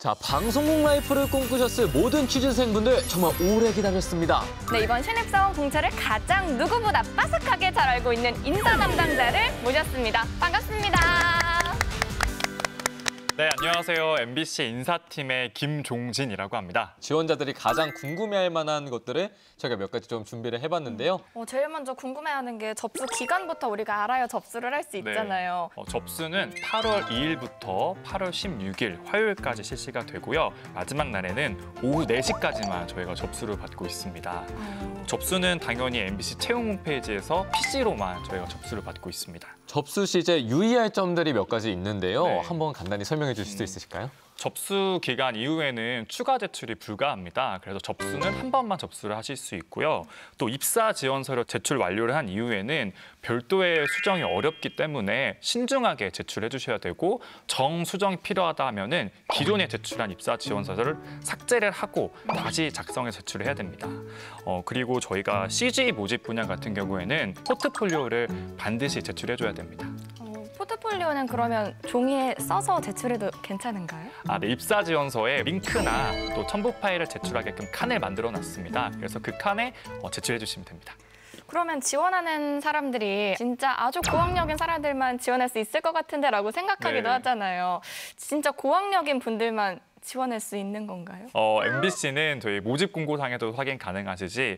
자, 방송국 라이프를 꿈꾸셨을 모든 취준생분들 정말 오래 기다렸습니다. 네, 이번 신입사원 공채를 가장 누구보다 빠삭하게 잘 알고 있는 인사 담당자를 모셨습니다. 반갑습니다. 네, 안녕하세요. MBC 인사팀의 김종진이라고 합니다. 지원자들이 가장 궁금해할 만한 것들을 저희가 몇 가지 좀 준비를 해봤는데요. 제일 먼저 궁금해하는 게 접수 기간부터 우리가 알아야 접수를 할 수 있잖아요. 접수는 8월 2일부터 8월 16일 화요일까지 실시가 되고요. 마지막 날에는 오후 4시까지만 저희가 접수를 받고 있습니다. 접수는 당연히 MBC 채용 홈페이지에서 PC로만 저희가 접수를 받고 있습니다. 접수 시 이제 유의할 점들이 몇 가지 있는데요. 네. 한번 간단히 설명해 주실 수 있으실까요? 접수 기간 이후에는 추가 제출이 불가합니다. 그래서 접수는 한 번만 접수를 하실 수 있고요. 또 입사 지원서를 제출 완료를 한 이후에는 별도의 수정이 어렵기 때문에 신중하게 제출해 주셔야 되고 정수정이 필요하다 하면은 기존에 제출한 입사 지원서를 삭제를 하고 다시 작성해 제출을 해야 됩니다. 그리고 저희가 CG 모집 분야 같은 경우에는 포트폴리오를 반드시 제출해 줘야 됩니다. 포트폴리오는 그러면 종이에 써서 제출해도 괜찮은가요? 네, 입사 지원서에 링크나 또 첨부 파일을 제출하게끔 칸을 만들어 놨습니다. 그래서 그 칸에 제출해 주시면 됩니다. 그러면 지원하는 사람들이 진짜 아주 고학력인 사람들만 지원할 수 있을 것 같은데 라고 생각하기도 하잖아요. 진짜 고학력인 분들만 지원할 수 있는 건가요? MBC는 저희 모집 공고상에도 확인 가능하시지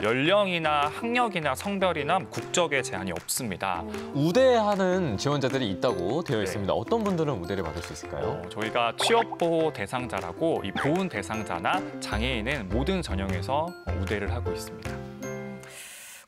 연령이나 학력이나 성별이나 국적에 제한이 없습니다. 우대하는 지원자들이 있다고 되어 있습니다. 어떤 분들은 우대를 받을 수 있을까요? 저희가 취업보호 대상자라고 이 보훈 대상자나 장애인은 모든 전형에서 우대를 하고 있습니다.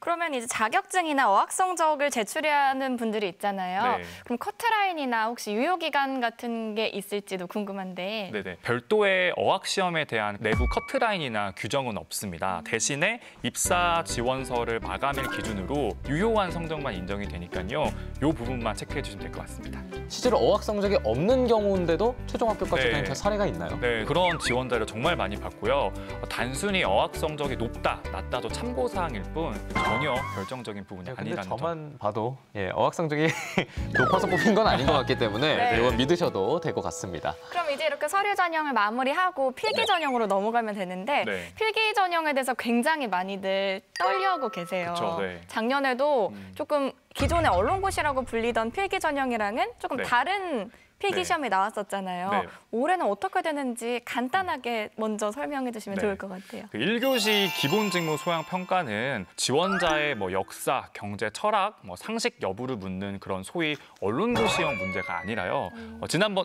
그러면 이제 자격증이나 어학 성적을 제출해야 하는 분들이 있잖아요. 네. 그럼 커트라인이나 혹시 유효기간 같은 게 있을지도 궁금한데. 네네. 별도의 어학 시험에 대한 내부 커트라인이나 규정은 없습니다. 대신에 입사 지원서를 마감일 기준으로 유효한 성적만 인정이 되니까요. 이 부분만 체크해 주시면 될 것 같습니다. 실제로 어학 성적이 없는 경우인데도 최종 합격까지 가는 사례가 있나요? 네, 그런 지원자를 정말 많이 받고요. 단순히 어학 성적이 높다, 낮다도 참고 사항일 뿐 전혀 결정적인 부분이 아니라는 점. 저만 봐도 어학 성적이 높아서 뽑힌 건 아닌 것 같기 때문에 이건 믿으셔도 될 것 같습니다. 그럼 이제 이렇게 서류 전형을 마무리하고 필기 전형으로 넘어가면 되는데 필기 전형에 대해서 굉장히 많이들 떨려하고 계세요. 그쵸, 네. 작년에도 조금 기존의 언론고시라고 불리던 필기 전형이랑은 조금 다른 필기 시험이 나왔었잖아요. 올해는 어떻게 되는지 간단하게 먼저 설명해 주시면 좋을 것 같아요. 1교시 기본 직무 소양 평가는 지원자의 역사, 경제, 철학, 상식 여부를 묻는 그런 소위 언론고시형 문제가 아니라요.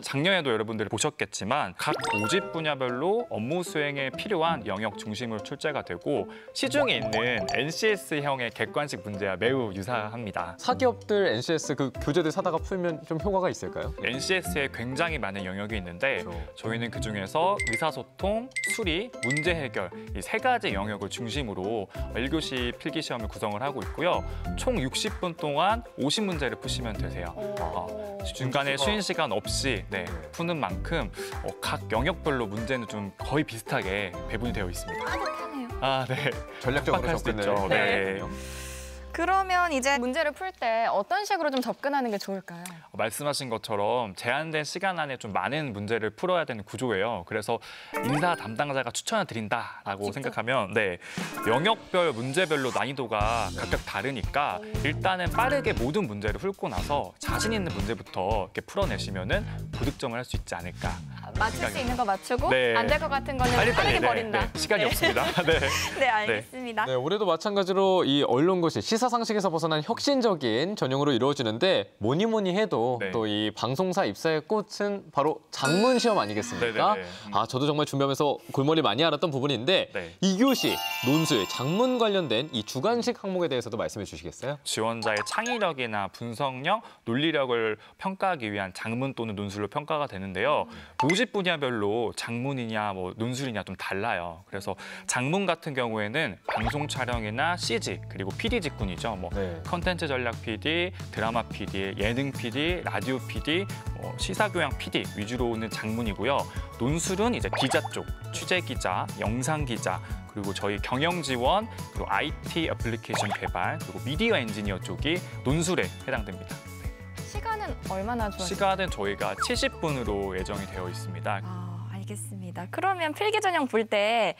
작년에도 여러분들이 보셨겠지만 각 모집 분야별로 업무 수행에 필요한 영역 중심으로 출제가 되고 시중에 있는 NCS형의 객관식 문제와 매우 유사합니다. 사기업들 NCS 그 교재들 사다가 풀면 좀 효과가 있을까요? NCS에 굉장히 많은 영역이 있는데 저희는 그중에서 의사소통, 수리, 문제 해결 이 3가지 영역을 중심으로 1교시 필기시험을 구성을 하고 있고요. 총 60분 동안 50문제를 푸시면 되세요. 중간에 쉬는 시간 없이 푸는 만큼 각 영역별로 문제는 좀 거의 비슷하게 배분이 되어 있습니다. 빠듯하네요. 네. 전략적으로 할 수 접근을 있죠. 네. 그러면 이제 문제를 풀 때 어떤 식으로 좀 접근하는 게 좋을까요? 말씀하신 것처럼 제한된 시간 안에 좀 많은 문제를 풀어야 되는 구조예요. 그래서 인사 담당자가 추천을 드린다라고 생각하면 영역별 문제별로 난이도가 각각 다르니까 일단은 빠르게 모든 문제를 훑고 나서 자신 있는 문제부터 이렇게 풀어내시면은 고득점을 할 수 있지 않을까. 맞출 수 있는 거 맞추고 안 될 것 같은 거는 빠르게 버린다. 시간이 없습니다. 네, 알겠습니다. 올해도 마찬가지로 이 언론고시 시사상식에서 벗어난 혁신적인 전형으로 이루어지는데 뭐니 해도 또 이 방송사 입사의 꽃은 바로 장문 시험 아니겠습니까? 저도 정말 준비하면서 골머리 많이 앓았던 부분인데 2교시 논술, 장문 관련된 이 주관식 항목에 대해서도 말씀해 주시겠어요? 지원자의 창의력이나 분석력, 논리력을 평가하기 위한 장문 또는 논술로 평가가 되는데요. 모집 분야별로 장문이냐 논술이냐 좀 달라요. 그래서 장문 같은 경우에는 방송 촬영이나 CG 그리고 PD 직군이죠. 컨텐츠 전략 PD, 드라마 PD, 예능 PD, 라디오 PD, 시사교양 PD 위주로 오는 장문이고요. 논술은 이제 기자 쪽, 취재 기자, 영상 기자, 그리고 저희 경영 지원, 그리고 IT 애플리케이션 개발, 그리고 미디어 엔지니어 쪽이 논술에 해당됩니다. 시간은 얼마나 좋아요? 시간은 저희가 70분으로 예정이 되어 있습니다. 알겠습니다. 그러면 필기 전형 볼 때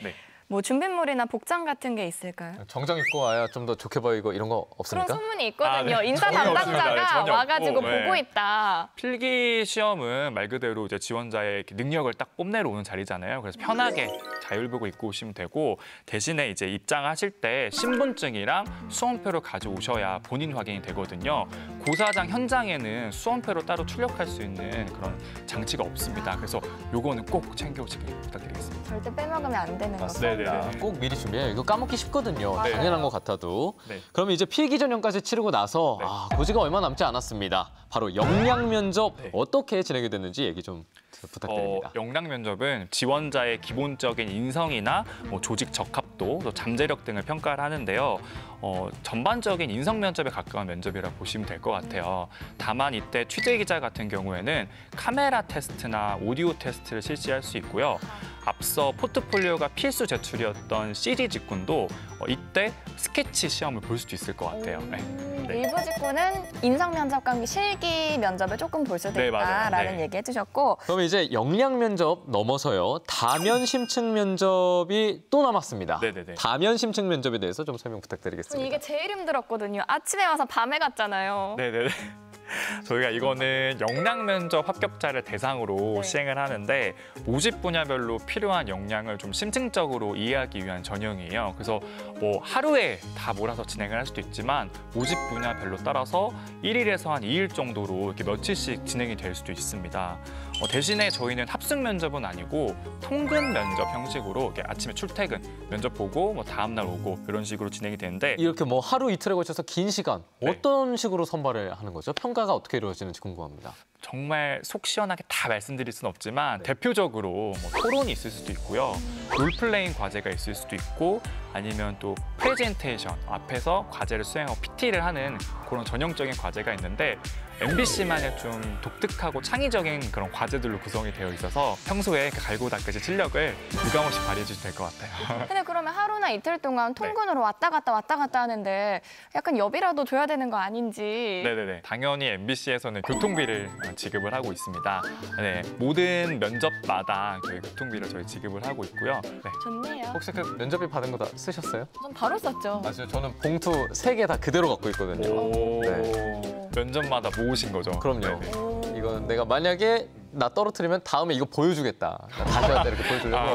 뭐 준비물이나 복장 같은 게 있을까요? 정장 입고 와야 좀 더 좋게 보이고 이런 거 없습니까? 그런 소문이 있거든요. 인사 전혀 담당자가 없습니다. 전혀 와가지고 없고, 보고 있다. 필기 시험은 말 그대로 이제 지원자의 이렇게 능력을 딱 뽐내러 오는 자리잖아요. 그래서 편하게 자율복을 입고 오시면 되고 대신에 이제 입장하실 때 신분증이랑 수험표를 가져오셔야 본인 확인이 되거든요. 고사장 현장에는 수험표로 따로 출력할 수 있는 그런 장치가 없습니다. 그래서 요거는 꼭 챙겨오시길 부탁드리겠습니다. 절대 빼먹으면 안 되는 거. 네네. 꼭 미리 준비해요. 이거 까먹기 쉽거든요. 맞아요. 당연한 것 같아도. 네. 그러면 이제 필기 전형까지 치르고 나서 고지가 얼마 남지 않았습니다. 바로 역량 면접 어떻게 진행이 됐는지 얘기 좀 부탁드립니다. 역량 면접은 지원자의 기본적인 인성이나 뭐 조직 적합도, 또 잠재력 등을 평가를 하는데요. 전반적인 인성 면접에 가까운 면접이라고 보시면 될 것 같아요. 다만 이때 취재 기자 같은 경우에는 카메라 테스트나 오디오 테스트를 실시할 수 있고요. 앞서 포트폴리오가 필수 제출이었던 CD 직군도 이때 스케치 시험을 볼 수도 있을 것 같아요. 일부 직군은 인성 면접과 실기 면접을 조금 볼 수도 있다라는 얘기 해주셨고 그럼 이제 역량 면접 넘어서요. 다면 심층 면접이 또 남았습니다. 네네네. 다면 심층 면접에 대해서 좀 설명 부탁드리겠습니다. 이게 제일 힘들었거든요. 아침에 와서 밤에 갔잖아요. 네네네. 저희가 이거는 역량 면접 합격자를 대상으로 시행을 하는데 모집 분야별로 필요한 역량을 좀 심층적으로 이해하기 위한 전형이에요. 그래서 뭐 하루에 다 몰아서 진행을 할 수도 있지만 모집 분야별로 따라서 1일에서 한 2일 정도로 이렇게 며칠씩 진행이 될 수도 있습니다. 대신에 저희는 합승 면접은 아니고 통근 면접 형식으로 이렇게 아침에 출퇴근 면접 보고 뭐 다음 날 오고 이런 식으로 진행이 되는데 이렇게 뭐 하루 이틀에 걸쳐서 긴 시간 어떤 식으로 선발을 하는 거죠? 평가가 어떻게 이루어지는지 궁금합니다. 정말 속 시원하게 다 말씀드릴 수는 없지만 대표적으로 뭐 토론이 있을 수도 있고요. 롤플레잉 과제가 있을 수도 있고 아니면 또 프레젠테이션 앞에서 과제를 수행하고 PT를 하는 그런 전형적인 과제가 있는데 MBC만의 좀 독특하고 창의적인 그런 과제들로 구성이 되어 있어서 평소에 그 갈고 닦으실 실력을 유감없이 발휘해 주시면 될 것 같아요. 근데 그러면 하루나 이틀 동안 통근으로 왔다 갔다 하는데 약간 여비라도 줘야 되는 거 아닌지. 네네네. 당연히 MBC에서는 교통비를 지급을 하고 있습니다. 네, 모든 면접마다 저희 교통비를 저희 지급을 하고 있고요. 네. 좋네요. 혹시 그 면접비 받은 거 다 쓰셨어요? 전 바로 썼죠. 맞아요. 저는 봉투 3개 다 그대로 갖고 있거든요. 오, 네. 면접마다 모으신 거죠? 그럼요. 네네. 이건 내가 만약에 나 떨어뜨리면 다음에 이거 보여주겠다. 다시 왔다 이렇게 보여주려고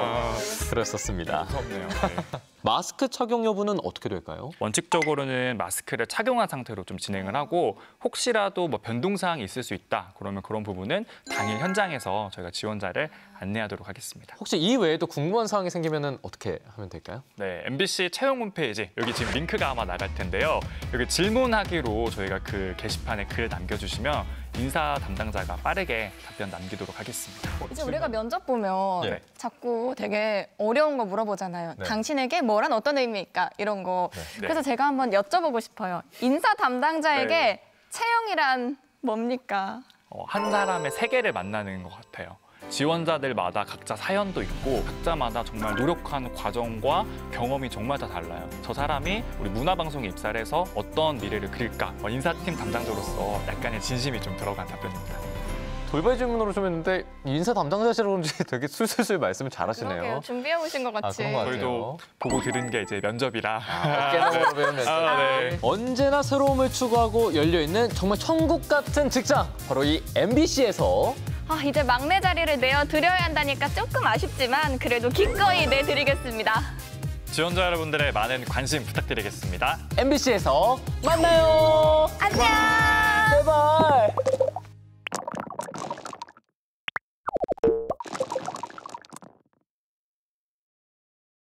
그랬었습니다. 무섭네요. 네. 마스크 착용 여부는 어떻게 될까요? 원칙적으로는 마스크를 착용한 상태로 좀 진행을 하고 혹시라도 뭐 변동사항이 있을 수 있다. 그러면 그런 부분은 당일 현장에서 저희가 지원자를 안내하도록 하겠습니다. 혹시 이 외에도 궁금한 사항이 생기면 어떻게 하면 될까요? 네, MBC 채용 홈페이지 여기 지금 링크가 아마 나갈 텐데요. 여기 질문하기로 저희가 그 게시판에 글 남겨주시면 인사 담당자가 빠르게 답변 남기도록 하겠습니다. 이제 우리가 면접 보면 네. 자꾸 되게 어려운 거 물어보잖아요. 네. 당신에게 뭐란 어떤 의미일까? 이런 거. 네. 그래서 제가 한번 여쭤보고 싶어요. 인사 담당자에게 채용이란 뭡니까? 한 사람의 세계를 만나는 것 같아요. 지원자들마다 각자 사연도 있고 각자마다 정말 노력한 과정과 경험이 정말 다 달라요. 저 사람이 우리 문화방송에 입사를 해서 어떤 미래를 그릴까? 인사팀 담당자로서 약간의 진심이 좀 들어간 답변입니다. 돌발 질문으로 좀 했는데 인사 담당자시라 그런지 되게 술술술 말씀을 잘하시네요. 그러게요. 준비해 오신 것 같이. 그런 것 같아요. 저희도 보고 들은 게 이제 면접이라. 깨달아 배우면 네. 언제나 새로움을 추구하고 열려있는 정말 천국 같은 직장. 바로 이 MBC에서 이제 막내 자리를 내어드려야 한다니까 조금 아쉽지만 그래도 기꺼이 내드리겠습니다. 지원자 여러분들의 많은 관심 부탁드리겠습니다. MBC에서 만나요. 안녕.